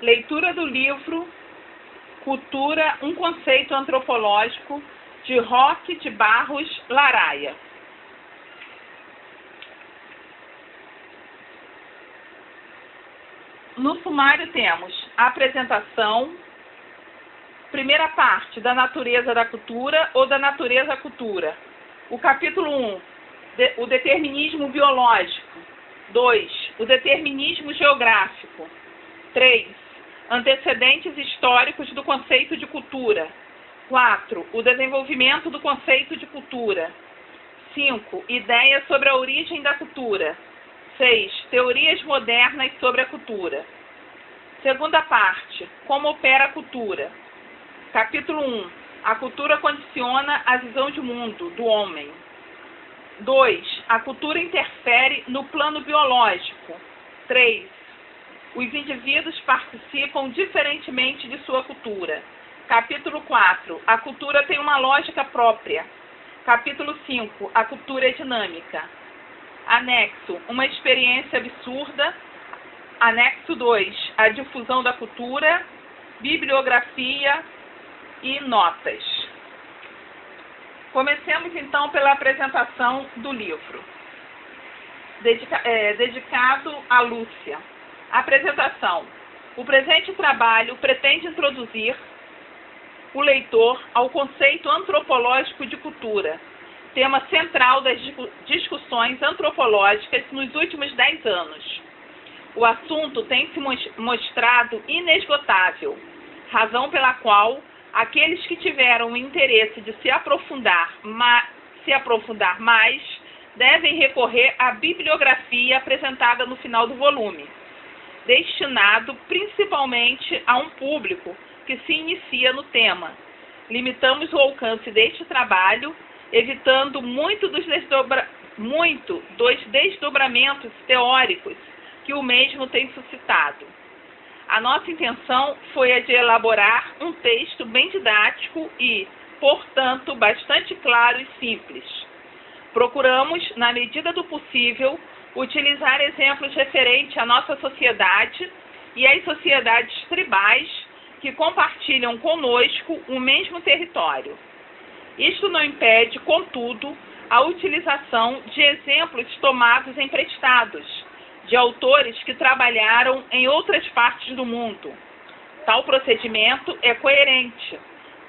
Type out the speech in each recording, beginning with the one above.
Leitura do livro Cultura, um conceito antropológico, de Roque de Barros Laraia. No sumário temos a apresentação, primeira parte, da natureza da cultura ou da natureza-cultura. O capítulo 1, o determinismo biológico. 2, o determinismo geográfico. 3, antecedentes históricos do conceito de cultura. 4, o desenvolvimento do conceito de cultura. 5, ideias sobre a origem da cultura. 6, teorias modernas sobre a cultura. Segunda parte, como opera a cultura. Capítulo 1, a cultura condiciona a visão de mundo do homem. 2, a cultura interfere no plano biológico. 3, os indivíduos participam diferentemente de sua cultura. Capítulo 4, a cultura tem uma lógica própria. Capítulo 5, a cultura é dinâmica. Anexo, uma experiência absurda. Anexo 2, a difusão da cultura, bibliografia e notas. Comecemos então pela apresentação do livro, dedicado a Lúcia. Apresentação. O presente trabalho pretende introduzir o leitor ao conceito antropológico de cultura, tema central das discussões antropológicas nos últimos 10 anos. O assunto tem se mostrado inesgotável, razão pela qual aqueles que tiveram o interesse de se aprofundar mais devem recorrer à bibliografia apresentada no final do volume, destinado principalmente a um público que se inicia no tema. Limitamos o alcance deste trabalho, evitando muito dos desdobramentos teóricos que o mesmo tem suscitado. A nossa intenção foi a de elaborar um texto bem didático e, portanto, bastante claro e simples. Procuramos, na medida do possível, utilizar exemplos referentes à nossa sociedade e às sociedades tribais que compartilham conosco o mesmo território. Isto não impede, contudo, a utilização de exemplos tomados emprestados, de autores que trabalharam em outras partes do mundo. Tal procedimento é coerente,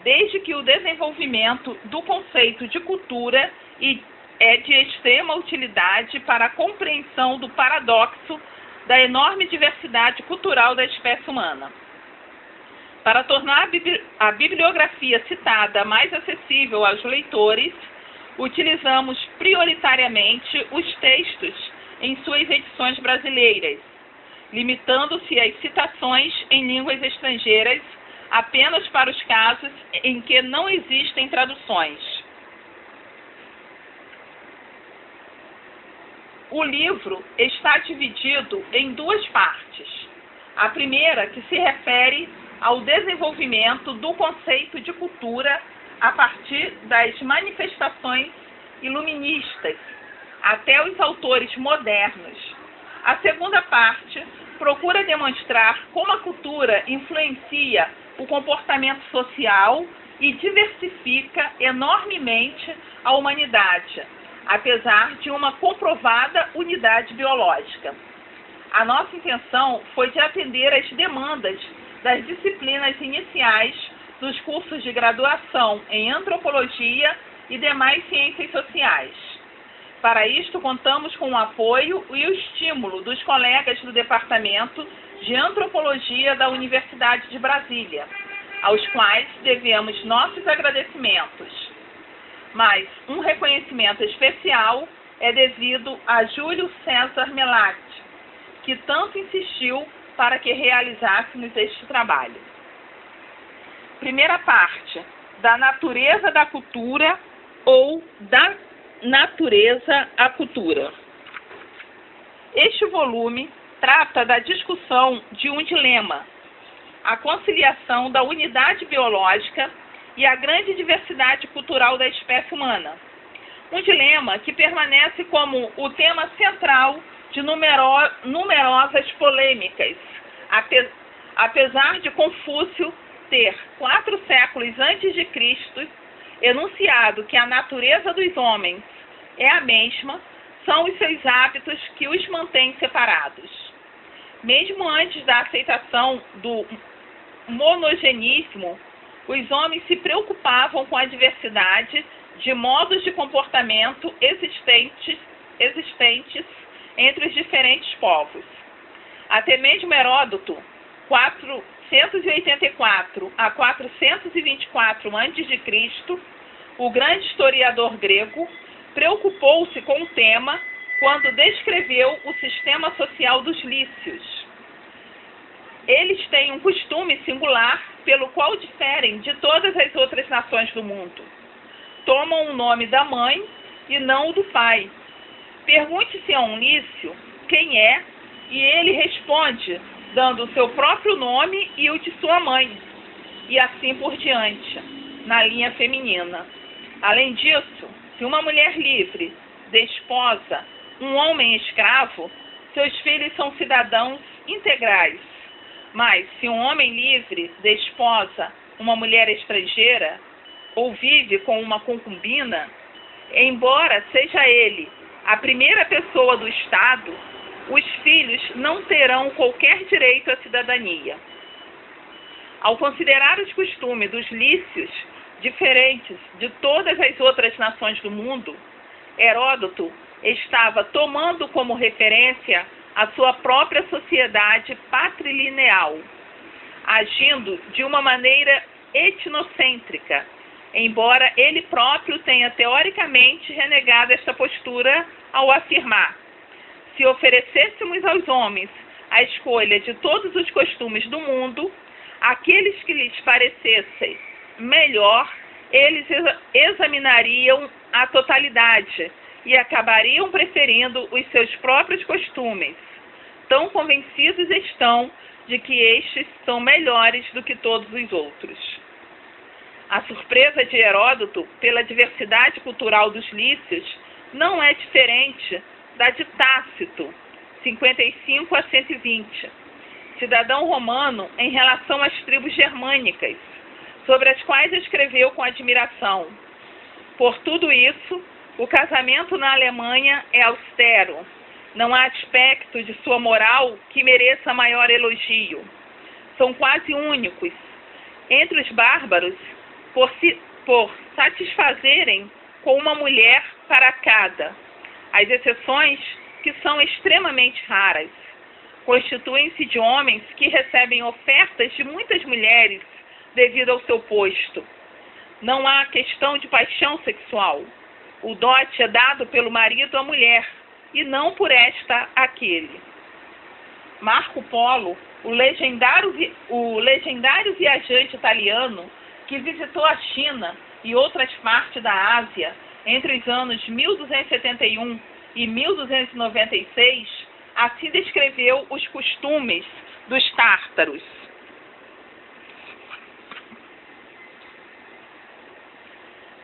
desde que o desenvolvimento do conceito de cultura é de extrema utilidade para a compreensão do paradoxo da enorme diversidade cultural da espécie humana. Para tornar a bibliografia citada mais acessível aos leitores, utilizamos prioritariamente os textos em suas edições brasileiras, limitando-se às citações em línguas estrangeiras apenas para os casos em que não existem traduções. O livro está dividido em duas partes. A primeira, que se refere ao desenvolvimento do conceito de cultura a partir das manifestações iluministas até os autores modernos. A segunda parte procura demonstrar como a cultura influencia o comportamento social e diversifica enormemente a humanidade, apesar de uma comprovada unidade biológica. A nossa intenção foi de atender às demandas das disciplinas iniciais dos cursos de graduação em antropologia e demais ciências sociais. Para isto, contamos com o apoio e o estímulo dos colegas do Departamento de Antropologia da Universidade de Brasília, aos quais devemos nossos agradecimentos. Mas um reconhecimento especial é devido a Júlio César Melatti, que tanto insistiu para que realizássemos este trabalho. Primeira parte, da natureza da cultura ou da natureza à cultura. Este volume trata da discussão de um dilema, a conciliação da unidade biológica e a grande diversidade cultural da espécie humana. Um dilema que permanece como o tema central de numerosas polêmicas, apesar de Confúcio ter 4 séculos antes de Cristo enunciado que a natureza dos homens é a mesma, são os seus hábitos que os mantêm separados. Mesmo antes da aceitação do monogenismo, os homens se preocupavam com a diversidade de modos de comportamento existentes entre os diferentes povos. Até mesmo Heródoto, 484 a 424 a.C., o grande historiador grego, preocupou-se com o tema quando descreveu o sistema social dos lícios. Eles têm um costume singular pelo qual diferem de todas as outras nações do mundo. Tomam o nome da mãe e não o do pai. Pergunte-se a um lício quem é e ele responde dando o seu próprio nome e o de sua mãe, e assim por diante, na linha feminina. Além disso, se uma mulher livre desposa um homem escravo, seus filhos são cidadãos integrais. Mas se um homem livre desposa uma mulher estrangeira ou vive com uma concubina, embora seja ele a primeira pessoa do Estado, os filhos não terão qualquer direito à cidadania. Ao considerar os costumes dos lícios diferentes de todas as outras nações do mundo, Heródoto estava tomando como referência a sua própria sociedade patrilineal, agindo de uma maneira etnocêntrica, embora ele próprio tenha teoricamente renegado esta postura ao afirmar: se oferecêssemos aos homens a escolha de todos os costumes do mundo, aqueles que lhes parecessem melhor, eles examinariam a totalidade e acabariam preferindo os seus próprios costumes. Tão convencidos estão de que estes são melhores do que todos os outros. A surpresa de Heródoto pela diversidade cultural dos lícios não é diferente da de Tácito, 55 a 120, cidadão romano em relação às tribos germânicas, sobre as quais escreveu com admiração. Por tudo isso, o casamento na Alemanha é austero. Não há aspecto de sua moral que mereça maior elogio. São quase únicos entre os bárbaros por satisfazerem com uma mulher para cada. As exceções, que são extremamente raras, constituem-se de homens que recebem ofertas de muitas mulheres devido ao seu posto. Não há questão de paixão sexual. O dote é dado pelo marido à mulher, e não por esta àquele. Marco Polo, o legendário viajante italiano que visitou a China e outras partes da Ásia entre os anos 1271 e 1296, assim descreveu os costumes dos tártaros.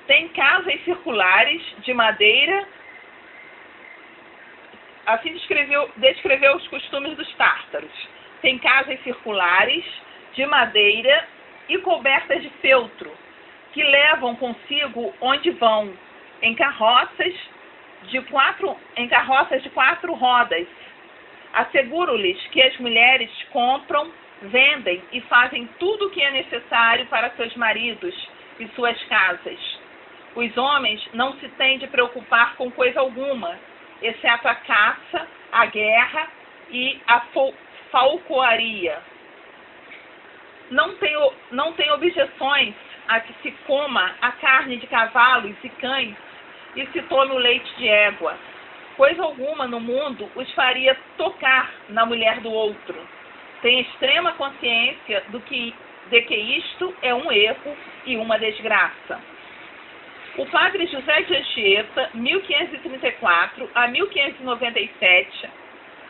Tem casas circulares de madeira. Assim descreveu os costumes dos tártaros. Tem casas circulares de madeira e cobertas de feltro, que levam consigo onde vão, em carroças de 4 rodas. Asseguro-lhes que as mulheres compram, vendem e fazem tudo o que é necessário para seus maridos e suas casas. Os homens não se têm de preocupar com coisa alguma, exceto a caça, a guerra e a falcoaria. Não tem objeções a que se coma a carne de cavalos e cães e se tome o leite de égua. Coisa alguma no mundo os faria tocar na mulher do outro. Tem extrema consciência de que isto é um erro e uma desgraça. O padre José de Anchieta, 1534 a 1597,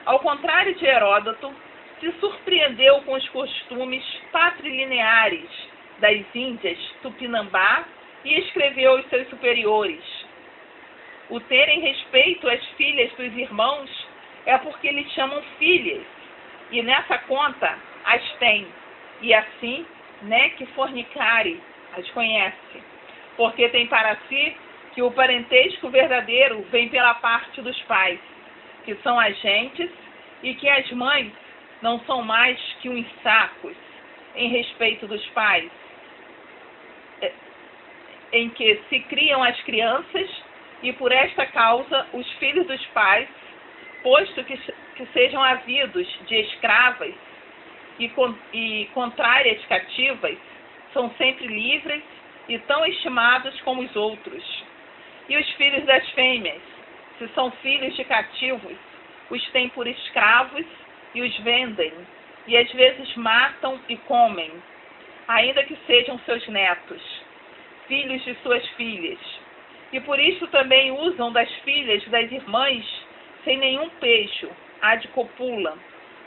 ao contrário de Heródoto, se surpreendeu com os costumes patrilineares das Índias Tupinambá e escreveu aos seus superiores: o terem respeito às filhas dos irmãos é porque lhes chamam filhas, e nessa conta as tem, e assim, né, que fornicare, as conhece, porque tem para si que o parentesco verdadeiro vem pela parte dos pais, que são agentes, e que as mães não são mais que uns sacos em respeito dos pais, em que se criam as crianças, e por esta causa os filhos dos pais, posto que sejam havidos de escravas e contrárias cativas, são sempre livres e tão estimados como os outros. E os filhos das fêmeas, se são filhos de cativos, os têm por escravos e os vendem, e às vezes matam e comem, ainda que sejam seus netos, filhos de suas filhas. E por isso também usam das filhas das irmãs sem nenhum pejo, a de copula,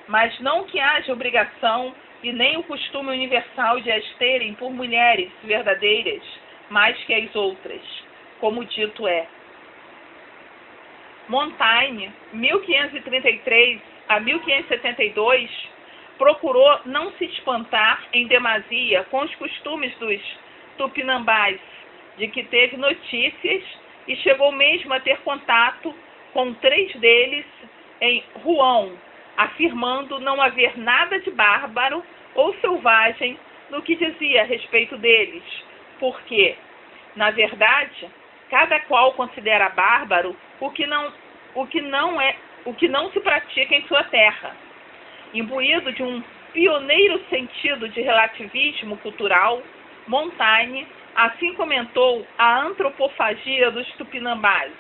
mas não que haja obrigação e nem o costume universal de as terem por mulheres verdadeiras, mais que as outras, como dito é. Montaigne, 1533 a 1572, procurou não se espantar em demasia com os costumes dos tupinambás, de que teve notícias e chegou mesmo a ter contato com 3 deles em Rouen, afirmando não haver nada de bárbaro ou selvagem no que dizia a respeito deles, porque, na verdade, cada qual considera bárbaro o que não se pratica em sua terra. Imbuído de um pioneiro sentido de relativismo cultural, Montaigne assim comentou a antropofagia dos tupinambás.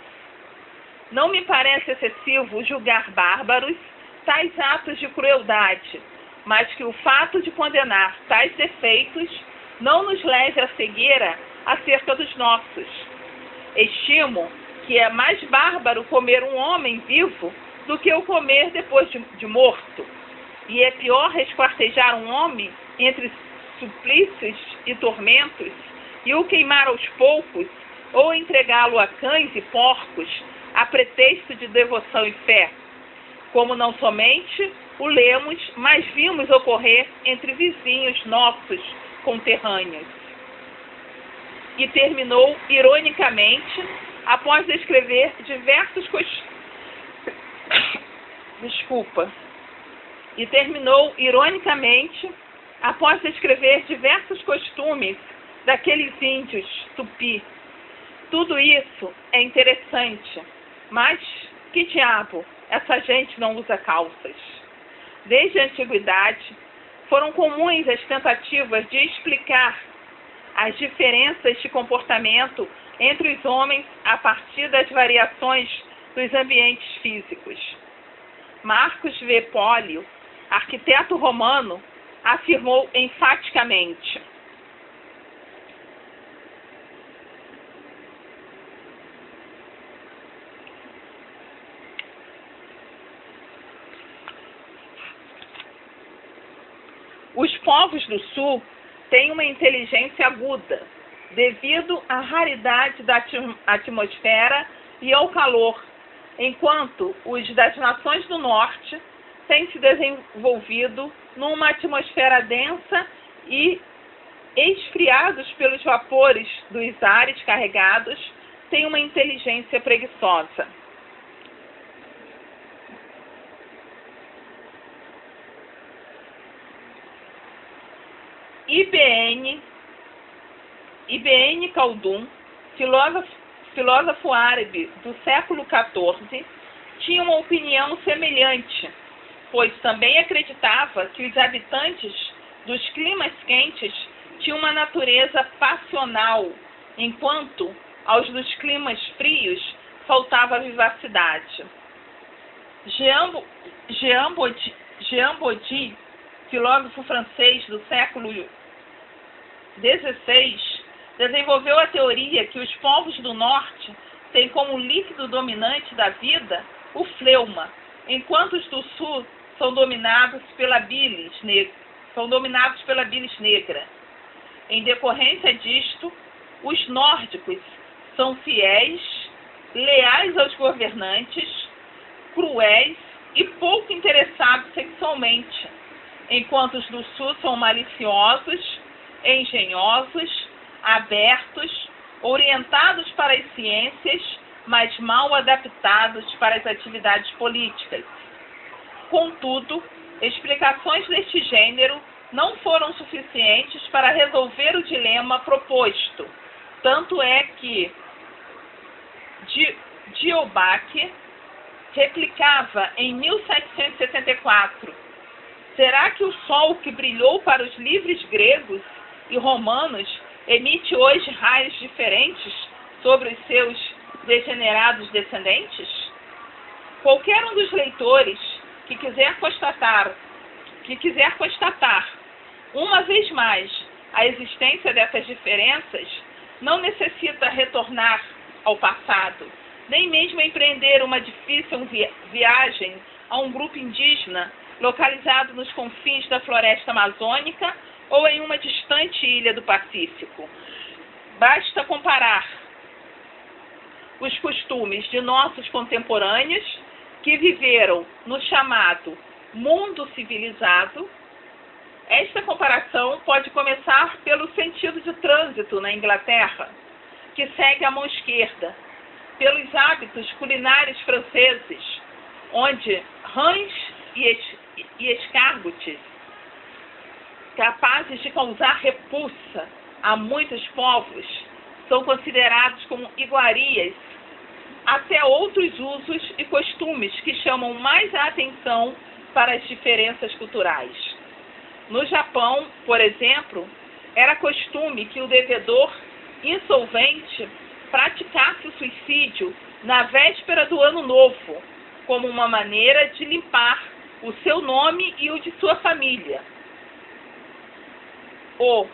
Não me parece excessivo julgar bárbaros tais atos de crueldade, mas que o fato de condenar tais defeitos não nos leve à cegueira acerca dos nossos. Estimo que é mais bárbaro comer um homem vivo do que o comer depois de morto, e é pior esquartejar um homem entre suplícios e tormentos e o queimar aos poucos ou entregá-lo a cães e porcos a pretexto de devoção e fé, como não somente o lemos, mas vimos ocorrer entre vizinhos nossos conterrâneos. E terminou ironicamente, após descrever diversos costumes daqueles índios tupi. Tudo isso é interessante, mas que diabo, essa gente não usa calças. Desde a antiguidade, foram comuns as tentativas de explicar as diferenças de comportamento entre os homens a partir das variações dos ambientes físicos. Marcos V. Pólio, arquiteto romano, afirmou enfaticamente: os povos do sul têm uma inteligência aguda, devido à raridade da atmosfera e ao calor, enquanto os das nações do norte têm se desenvolvido numa atmosfera densa e, esfriados pelos vapores dos ares carregados, têm uma inteligência preguiçosa. Ibn Khaldun, filósofo árabe do século XIV, tinha uma opinião semelhante, pois também acreditava que os habitantes dos climas quentes tinham uma natureza passional, enquanto aos dos climas frios faltava vivacidade. Jean Bodin, filósofo francês do século XVI, desenvolveu a teoria que os povos do norte têm como líquido dominante da vida o fleuma, enquanto os do sul são dominados pela bilis negra. Em decorrência disto, os nórdicos são fiéis, leais aos governantes, cruéis e pouco interessados sexualmente, enquanto os do Sul são maliciosos, engenhosos, abertos, orientados para as ciências, mas mal adaptados para as atividades políticas. Contudo, explicações deste gênero não foram suficientes para resolver o dilema proposto. Tanto é que D'Holbach replicava em 1774: será que o sol que brilhou para os livres gregos e romanos emite hoje raios diferentes sobre os seus degenerados descendentes? Qualquer um dos leitores que quiser constatar uma vez mais a existência dessas diferenças não necessita retornar ao passado, nem mesmo empreender uma difícil viagem a um grupo indígena localizado nos confins da floresta amazônica ou em uma distante ilha do Pacífico. Basta comparar os costumes de nossos contemporâneos que viveram no chamado mundo civilizado. Esta comparação pode começar pelo sentido de trânsito na Inglaterra, que segue a mão esquerda, pelos hábitos culinários franceses, onde rãs e escargotes, capazes de causar repulsa a muitos povos, são considerados como iguarias, até outros usos e costumes que chamam mais a atenção para as diferenças culturais. No Japão, por exemplo, era costume que o devedor insolvente praticasse o suicídio na véspera do Ano Novo, como uma maneira de limpar o seu nome e o de sua família. O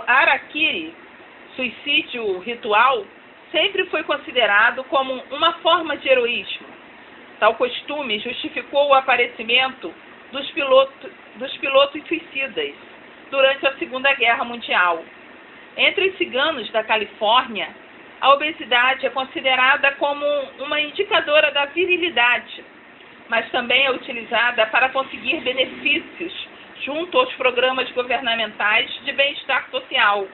harakiri, suicídio ritual, sempre foi considerado como uma forma de heroísmo. Tal costume justificou o aparecimento dos pilotos suicidas durante a Segunda Guerra Mundial. Entre os ciganos da Califórnia, a obesidade é considerada como uma indicadora da virilidade, mas também é utilizada para conseguir benefícios junto aos programas governamentais de bem-estar social,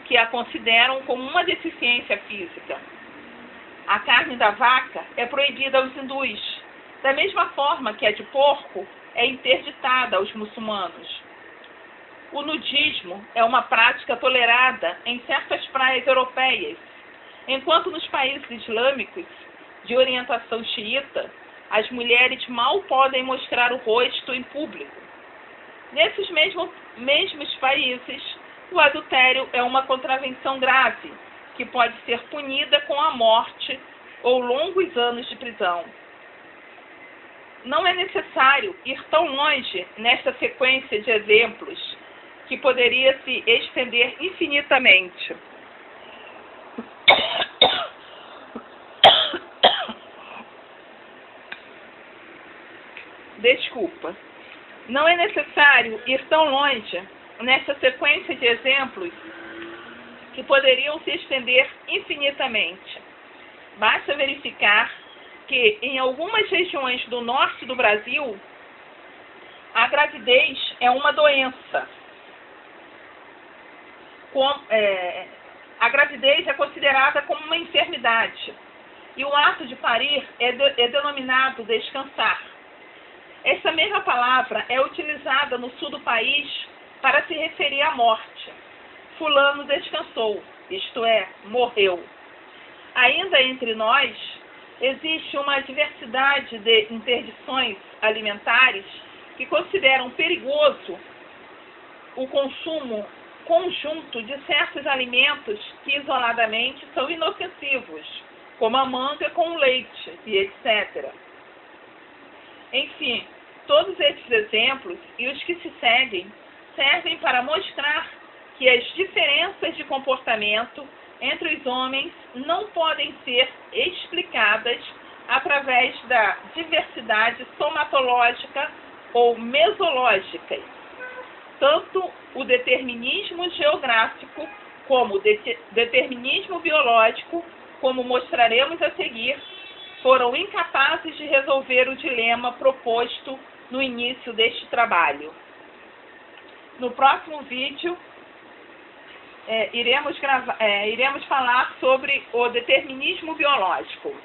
que a consideram como uma deficiência física. A carne da vaca é proibida aos hindus, da mesma forma que a de porco é interditada aos muçulmanos. O nudismo é uma prática tolerada em certas praias europeias, enquanto nos países islâmicos de orientação xiita, as mulheres mal podem mostrar o rosto em público. Nesses mesmos países, o adultério é uma contravenção grave, que pode ser punida com a morte ou longos anos de prisão. Não é necessário ir tão longe nesta sequência de exemplos, que poderia se estender infinitamente. Desculpa. Não é necessário ir tão longe nesta sequência de exemplos que poderiam se estender infinitamente. Basta verificar que, em algumas regiões do norte do Brasil, a gravidez é uma doença. A gravidez é considerada como uma enfermidade e o ato de parir é denominado descansar. Essa mesma palavra é utilizada no sul do país para se referir à morte. Fulano descansou, isto é, morreu. Ainda entre nós, existe uma diversidade de interdições alimentares que consideram perigoso o consumo conjunto de certos alimentos que isoladamente são inofensivos, como a manga com o leite e etc. Enfim, todos esses exemplos e os que se seguem servem para mostrar que as diferenças de comportamento entre os homens não podem ser explicadas através da diversidade somatológica ou mesológica. Tanto o determinismo geográfico como o determinismo biológico, como mostraremos a seguir, foram incapazes de resolver o dilema proposto no início deste trabalho. No próximo vídeo, iremos falar sobre o determinismo biológico.